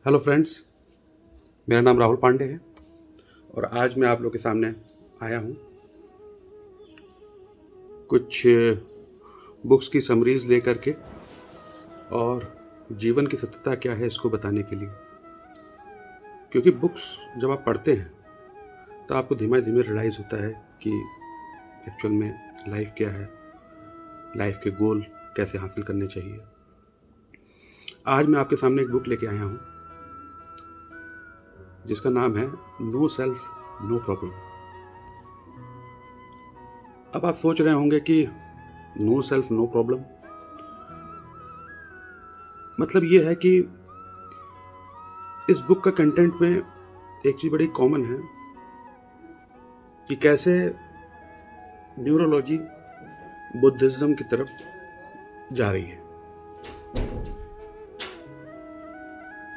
Hello friends, मेरा नाम राहुल पांडे है और आज मैं आप लोग के सामने आया हूँ कुछ बुक्स की समरीज़ लेकर के और जीवन की सत्यता क्या है इसको बताने के लिए। क्योंकि बुक्स जब आप पढ़ते हैं तो आपको धीमे धीमे रियलाइज़ होता है कि एक्चुअल में लाइफ क्या है, लाइफ के गोल कैसे हासिल करने चाहिए। आज मैं आपके सामने एक बुक लेके आया हूँ जिसका नाम है नो सेल्फ नो प्रॉब्लम। अब आप सोच रहे होंगे कि नो सेल्फ नो प्रॉब्लम मतलब ये है कि इस बुक का कंटेंट में एक चीज़ बड़ी कॉमन है कि कैसे न्यूरोलॉजी बुद्धिज़्म की तरफ जा रही है।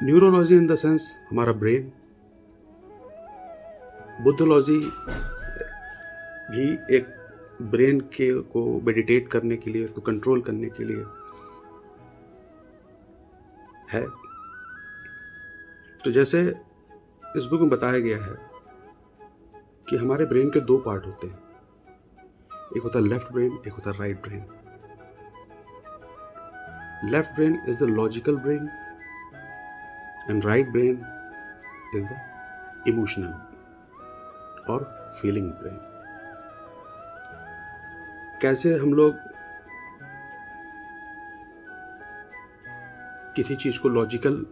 न्यूरोलॉजी इन द सेंस हमारा ब्रेन, बुद्धोलॉजी भी एक ब्रेन के को मेडिटेट करने के लिए, इसको कंट्रोल करने के लिए है। तो जैसे इस बुक में बताया गया है कि हमारे ब्रेन के दो पार्ट होते हैं, एक होता है लेफ्ट ब्रेन, एक होता है right brain. Left brain is the logical brain and right brain is the emotional और फीलिंग ब्रेन। कैसे हम लोग किसी चीज़ को लॉजिकल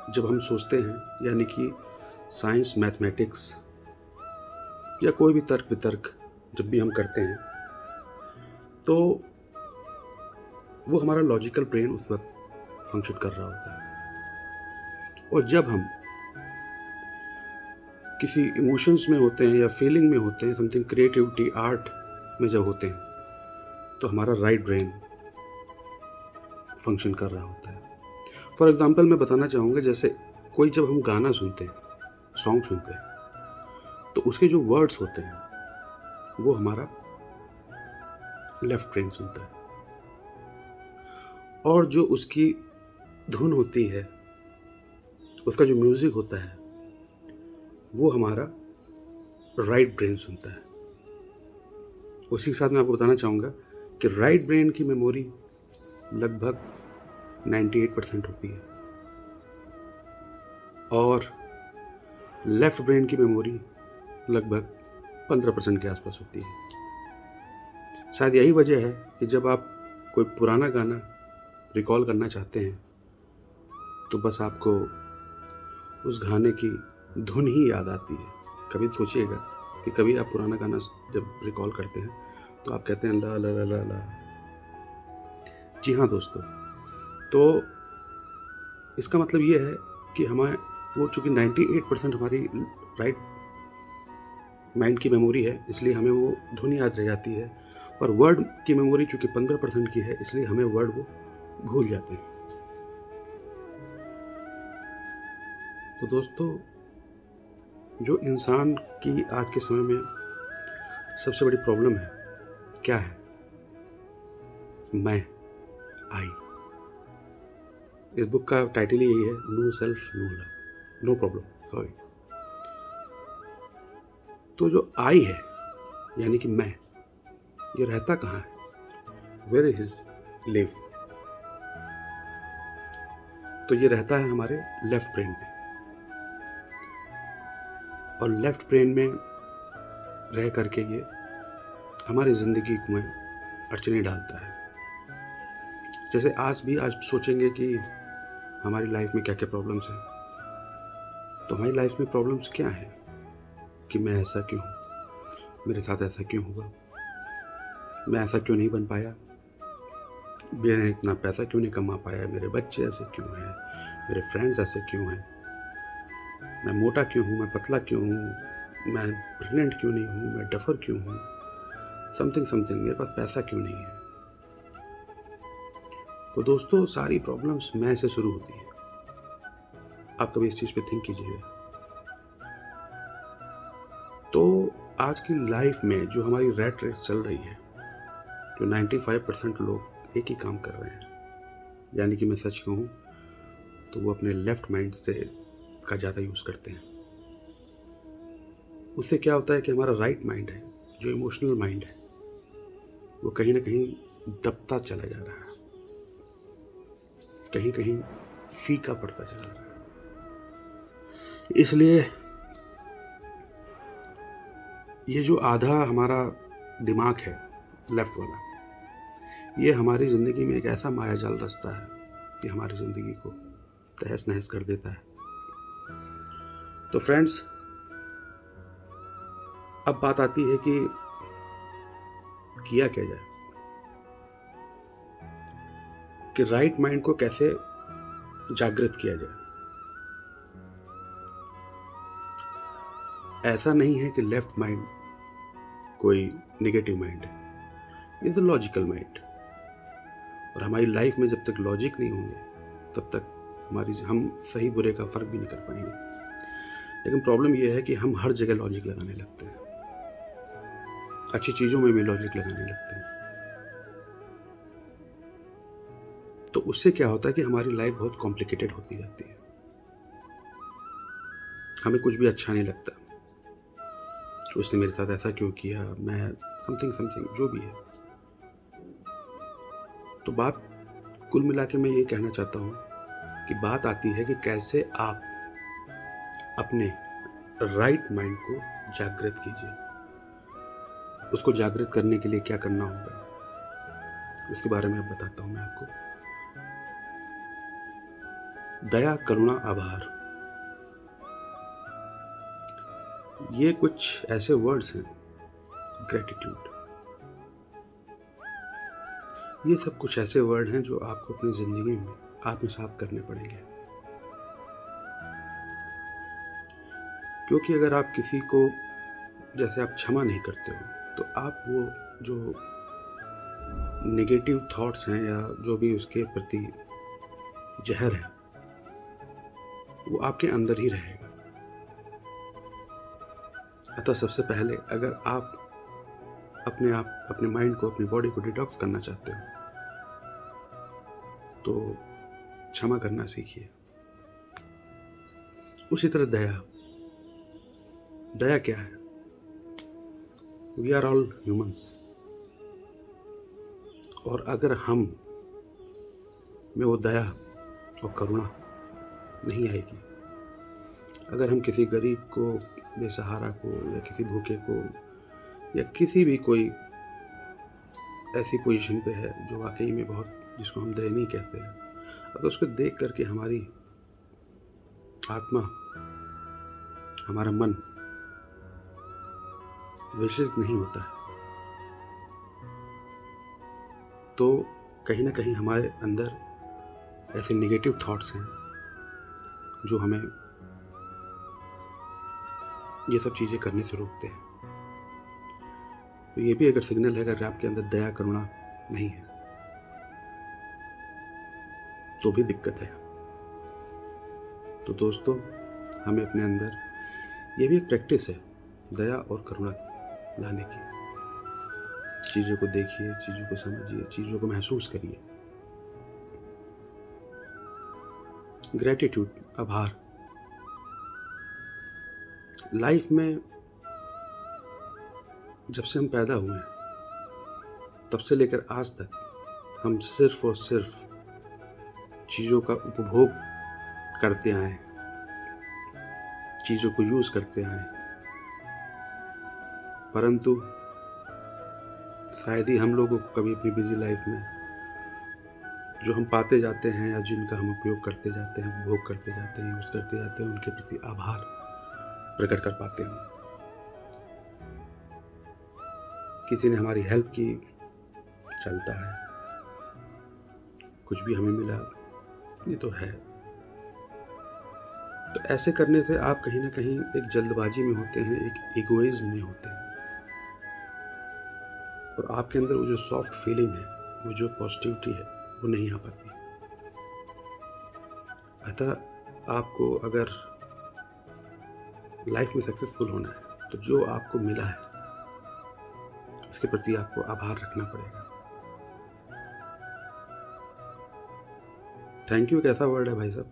जब हम सोचते हैं, यानी कि साइंस, मैथमेटिक्स या कोई भी तर्क वितर्क जब भी हम करते हैं तो वो हमारा लॉजिकल ब्रेन उस वक्त फंक्शन कर रहा होता है। और जब हम किसी इमोशंस में होते हैं या फीलिंग में होते हैं, समथिंग क्रिएटिविटी, आर्ट में जब होते हैं, तो हमारा राइट ब्रेन फंक्शन कर रहा होता है। फॉर एग्जांपल मैं बताना चाहूँगा, जैसे कोई जब हम गाना सुनते हैं, सॉन्ग सुनते हैं, तो उसके जो वर्ड्स होते हैं वो हमारा लेफ्ट ब्रेन सुनता है, और जो उसकी धुन होती है, उसका जो म्यूज़िक होता है, वो हमारा राइट ब्रेन सुनता है। उसी के साथ मैं आपको बताना चाहूँगा कि राइट ब्रेन की मेमोरी लगभग 98% होती है और लेफ्ट ब्रेन की मेमोरी लगभग 15% के आसपास होती है। शायद यही वजह है कि जब आप कोई पुराना गाना रिकॉल करना चाहते हैं तो बस आपको उस गाने की धुन ही याद आती है। कभी सोचिएगा कि कभी आप पुराना गाना जब रिकॉल करते हैं तो आप कहते हैं ला ला ला ला ला। जी हाँ दोस्तों, तो इसका मतलब ये है कि हमें वो चूँकि 98% हमारी राइट माइंड की मेमोरी है, इसलिए हमें वो धुन याद रह जाती है, और वर्ड की मेमोरी चूँकि 15% की है, इसलिए हमें वर्ड वो भूल जाते हैं। तो दोस्तों, जो इंसान की आज के समय में सबसे बड़ी प्रॉब्लम है, क्या है? मैं, आई। इस बुक का टाइटल ही यही है, no self no love no problem, sorry. तो जो आई है, यानी कि मैं, ये रहता कहाँ है? Where is live? तो ये रहता है हमारे लेफ्ट ब्रेन में, और लेफ्ट ब्रेन में रह करके ये हमारी ज़िंदगी में अड़चने डालता है। जैसे आज सोचेंगे कि हमारी लाइफ में क्या क्या प्रॉब्लम्स हैं, तो हमारी लाइफ में प्रॉब्लम्स क्या हैं कि मैं ऐसा क्यों हूँ, मेरे साथ ऐसा क्यों हुआ, मैं ऐसा क्यों नहीं बन पाया, मैंने इतना पैसा क्यों नहीं कमा पाया, मेरे बच्चे ऐसे क्यों हैं, मेरे फ्रेंड्स ऐसे क्यों हैं, मैं मोटा क्यों हूँ, मैं पतला क्यों हूँ, मैं प्रेग्नेंट क्यों नहीं हूँ, मैं डफर क्यों हूँ, समथिंग, मेरे पास पैसा क्यों नहीं है। तो दोस्तों, सारी प्रॉब्लम्स मैं से शुरू होती है। आप कभी इस चीज़ पे थिंक कीजिएगा। तो आज की लाइफ में जो हमारी रैट रेस चल रही है, जो 95% लोग एक ही काम कर रहे हैं, यानी कि मैं सच कहूँ तो वो अपने लेफ्ट माइंड से का ज़्यादा यूज़ करते हैं। उससे क्या होता है कि हमारा राइट माइंड है, जो इमोशनल माइंड है, वो कहीं ना कहीं दबता चला जा रहा है, कहीं कहीं फीका पड़ता चला जा रहा है। इसलिए ये जो आधा हमारा दिमाग है, लेफ्ट वाला, ये हमारी ज़िंदगी में एक ऐसा मायाजाल रचता है कि हमारी ज़िंदगी को तहस नहस कर देता है। तो फ्रेंड्स, अब बात आती है कि किया क्या जाए, कि राइट माइंड को कैसे जागृत किया जाए। ऐसा नहीं है कि लेफ्ट माइंड कोई नेगेटिव माइंड है, ये तो लॉजिकल माइंड। और हमारी लाइफ में जब तक लॉजिक नहीं होंगे तब तक हम सही बुरे का फर्क भी नहीं कर पाएंगे। लेकिन प्रॉब्लम यह है कि हम हर जगह लॉजिक लगाने लगते हैं, अच्छी चीज़ों में भी लॉजिक लगाने लगते हैं। तो उससे क्या होता है कि हमारी लाइफ बहुत कॉम्प्लिकेटेड होती जाती है, हमें कुछ भी अच्छा नहीं लगता। उसने मेरे साथ ऐसा क्यों किया, मैं समथिंग जो भी है। तो बात कुल मिला के मैं ये कहना चाहता हूँ कि बात आती है कि कैसे आप अपने राइट माइंड को जागृत कीजिए। उसको जागृत करने के लिए क्या करना होगा, उसके बारे में अब बताता हूँ मैं आपको। दया, करुणा, आभार, ये कुछ ऐसे वर्ड्स हैं, ग्रेटिट्यूड, ये सब कुछ ऐसे वर्ड हैं जो आपको अपनी ज़िंदगी में आत्मसात करने पड़ेंगे। क्योंकि अगर आप किसी को, जैसे आप क्षमा नहीं करते हो, तो आप वो जो नेगेटिव थॉट्स हैं या जो भी उसके प्रति जहर है, वो आपके अंदर ही रहेगा। अतः सबसे पहले अगर आप अपने माइंड को, अपनी बॉडी को डिटॉक्स करना चाहते हो तो क्षमा करना सीखिए। उसी तरह दया क्या है? We are all humans. और अगर हम में वो दया और करुणा नहीं आएगी, अगर हम किसी गरीब को, बेसहारा को, या किसी भूखे को, या किसी भी कोई ऐसी पोजीशन पे है जो वाकई में बहुत, जिसको हम दयनीय कहते हैं, अगर उसको देख करके हमारी आत्मा, हमारा मन विचलित नहीं होता है, तो कहीं ना कहीं हमारे अंदर ऐसे नेगेटिव थॉट्स हैं जो हमें ये सब चीज़ें करने से रोकते हैं। तो ये भी अगर सिग्नल है, अगर आपके अंदर दया, करुणा नहीं है तो भी दिक्कत है। तो दोस्तों, हमें अपने अंदर, ये भी एक प्रैक्टिस है, दया और करुणा लाने की। चीज़ों को देखिए, चीज़ों को समझिए, चीज़ों को महसूस करिए। ग्रैटिट्यूड, आभार। लाइफ में जब से हम पैदा हुए हैं तब से लेकर आज तक हम सिर्फ और सिर्फ चीज़ों का उपभोग करते आए, चीज़ों को यूज़ करते आए, परंतु शायद ही हम लोगों को कभी अपनी बिजी लाइफ में जो हम पाते जाते हैं या जिनका हम उपयोग करते जाते हैं, उपभोग करते जाते हैं, यूज़ करते जाते हैं, उनके प्रति आभार प्रकट कर पाते हैं। किसी ने हमारी हेल्प की, चलता है, कुछ भी हमें मिला, ये तो है। तो ऐसे करने से आप कहीं ना कहीं एक जल्दबाजी में होते हैं, एक इगोइज्म में होते हैं, और आपके अंदर वो जो सॉफ्ट फीलिंग है, वो जो पॉजिटिविटी है, वो नहीं आ पाती। अतः आपको अगर लाइफ में सक्सेसफुल होना है तो जो आपको मिला है उसके प्रति आपको आभार रखना पड़ेगा। थैंक यू एक ऐसा वर्ड है भाई साहब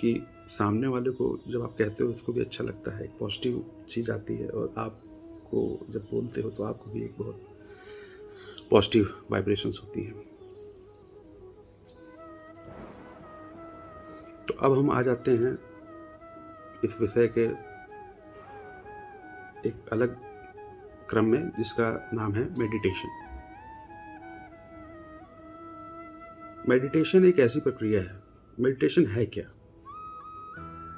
कि सामने वाले को जब आप कहते हो उसको भी अच्छा लगता है, एक पॉजिटिव चीज़ आती है, और आपको जब बोलते हो तो आपको भी एक बहुत पॉजिटिव वाइब्रेशंस होती हैं। तो अब हम आ जाते हैं इस विषय के एक अलग क्रम में, जिसका नाम है मेडिटेशन। मेडिटेशन एक ऐसी प्रक्रिया है। मेडिटेशन है क्या?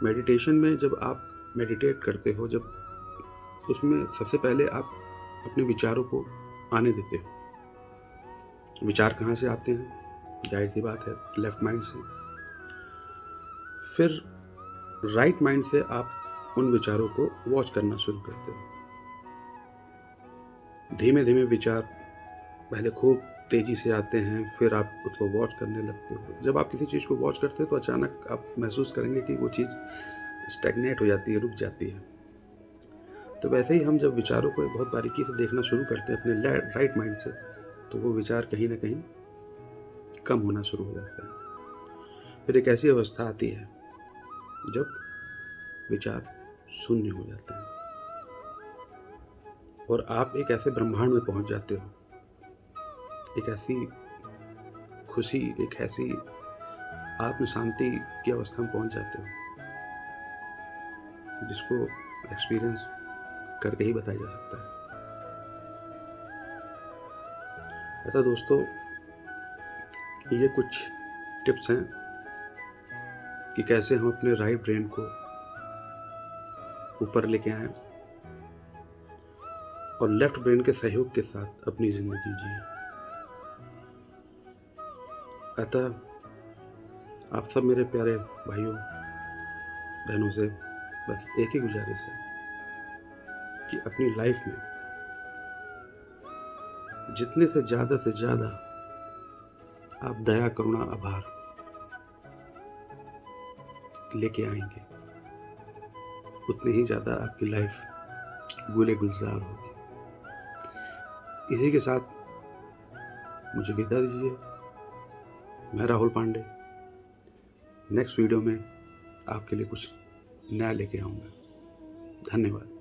मेडिटेशन में जब आप मेडिटेट करते हो, जब उसमें सबसे पहले आप अपने विचारों को आने देते हो। विचार कहाँ से आते हैं? जाहिर सी बात है, लेफ्ट माइंड से। फिर राइट माइंड से आप उन विचारों को वॉच करना शुरू करते हो। धीमे धीमे विचार पहले खूब तेज़ी से आते हैं, फिर आप उसको वॉच करने लगते हो। जब आप किसी चीज़ को वॉच करते हो तो अचानक आप महसूस करेंगे कि वो चीज़ स्टैग्नेट हो जाती है, रुक जाती है। तो वैसे ही हम जब विचारों को बहुत बारीकी से देखना शुरू करते हैं अपने राइट माइंड से, तो वो विचार कहीं ना कहीं कम होना शुरू हो जाता है। फिर एक ऐसी अवस्था आती है जब विचार शून्य हो जाते हैं और आप एक ऐसे ब्रह्मांड में पहुंच जाते हो, एक ऐसी खुशी, एक ऐसी आत्म शांति की अवस्था में पहुंच जाते हो जिसको एक्सपीरियंस करके ही बताया जा सकता है। ऐसा दोस्तों, ये कुछ टिप्स हैं कि कैसे हम अपने राइट ब्रेन को ऊपर लेके आएं और लेफ्ट ब्रेन के सहयोग के साथ अपनी ज़िंदगी जिए। अतः आप सब मेरे प्यारे भाइयों बहनों से बस एक ही गुजारिश है कि अपनी लाइफ में जितने से ज़्यादा आप दया, करुणा, आभार लेके आएंगे, उतनी ही ज़्यादा आपकी लाइफ गुले गुलजार होगी। इसी के साथ मुझे विदा दीजिए। मैं राहुल पांडे नेक्स्ट वीडियो में आपके लिए कुछ नया लेके आऊँगा। धन्यवाद।